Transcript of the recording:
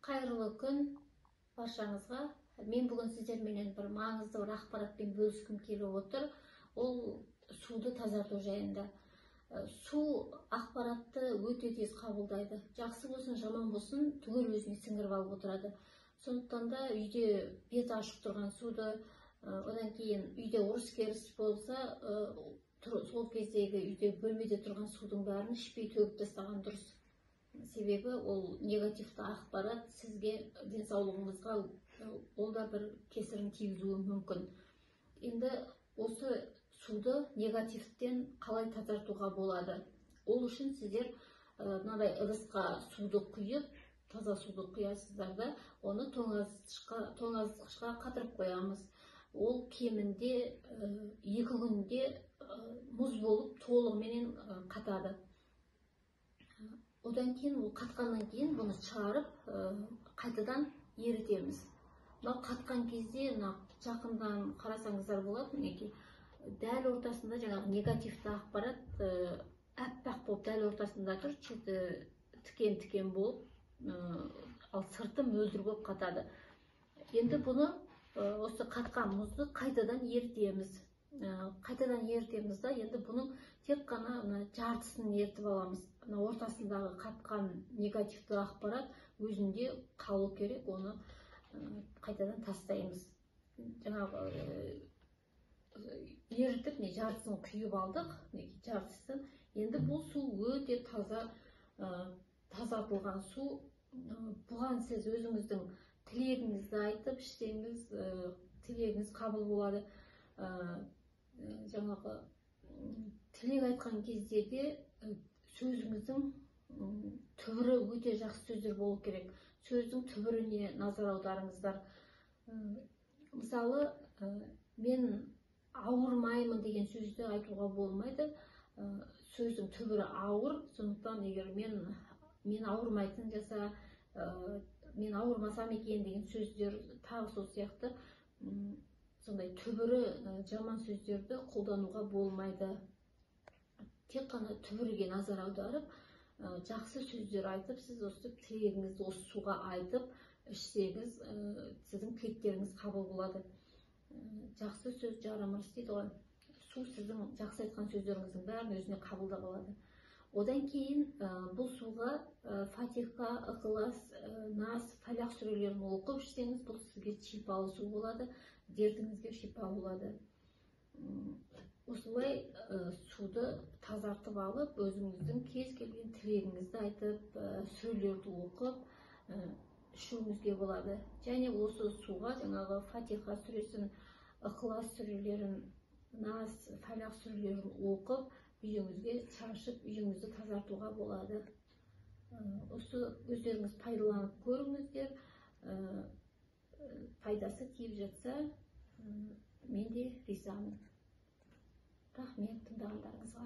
Қайырлы күн баршаңызға. Мен бүгін сіздерменен бір маңызды бір ақпаратпен бөліскім келіп отыр. Ол суды тазарту жайында. Су ақпаратты өте тез қабылдайды. Жақсы болсын, жаман болсын, түгел өзіне сіңіріп алып отырады. Сондықтан да үйде беті ашық тұрған суды, одан кейін үйде ұрыс-керіс болса, сол кездегі үйде бөлмеде тұрған судың бәрін ішпей төгіп тастаған дұрыс. Себебі ол негативті ақпарат сізге, денсаулығыңызға ол да бір кесірін тигізуі мүмкін. Енді осы суды негативтен қалай тазартуға болады? Ол үшін сіздер мынадай ыдысқа суды құйып, таза суды құясыздар да, оны тоңазытқышқа қатырып қоямыз. Ол кемінде 2 күнде мұз болып толығымен қатады. Одан кейін ол қатқаннан кейін бұны шығарып, қайтадан ерітеміз. Мынау қатқан кезде жақындан қарасаңыздар болады, мінекей. Дәл ортасында жаңағы негативті ақпарат әппақ болып дәл ортасында тұр, шеті тікен болып, ал сырты мөлдір болып қатады. Енді бұны осы қатқан мұзды қайтадан ерітеміз. Қайтадан ерітеміз да, енді бұның тек қана жартысын ерітіп аламыз. Ортасындағы қатқан негативті ақпарат өзінде қалу керек, оны қайтадан тастаймыз. Жаңағы ерітіп, жартысын құйып алдық, жартысын. Енді бұл су өте тазартылған су. Бұған сіз өзіңіздің тілегіңізді айтып ішсеңіз, тілегіңіз қабыл болады. Жаңағы тілек айтқан кезде де сөзіңіздің түбірі өте жақсы сөздер болу керек. Сөздің түбіріне назар аударыңыздар. Мысалы, мен ауырмаймын деген сөзді айтуға болмайды. Сөздің түбірі ауыр, сондықтан егер мен ауырмайтын жаса, мен ауырмасам екен деген сөздер тағы сол сияқты сондай түбірі жаман сөздерді қолдануға болмайды. Тек қана түбірге назар аударып, жақсы сөздер айтып, сіз осы тілегіңізді осы суға айтып, ішсеңіз, сіздің тілектеріңіз қабыл болады. Жақсы сөз жарамас дейді ғой. Су сіздің жақсы айтқан сөздеріңіздің бәрін өзіне қабылдап алады. Одан кейін бұл суға Фатиха, Ықылас, Нас, Фалақ сүрелерін оқып ішсеңіз, бұл сізге шипалы су болады, дертіңізге шипа болады. Осылай суды тазартып алып, өзіңіздің кез келген тілегіңізді айтып, сүрелерді оқып, ішуіңізге болады. Және осы суға жаңағы Фатиха сүресін, Ықылас сүрелерін, Нас, Фалақ сүрелерін оқып, үйіңізге шашып, үйіңізді тазартуға болады. Осы өздеріңіз пайдаланып көріңіздер. Пайдасы тиіп жатса, мен де ризамын. Рахмет тыңдағандарыңызға.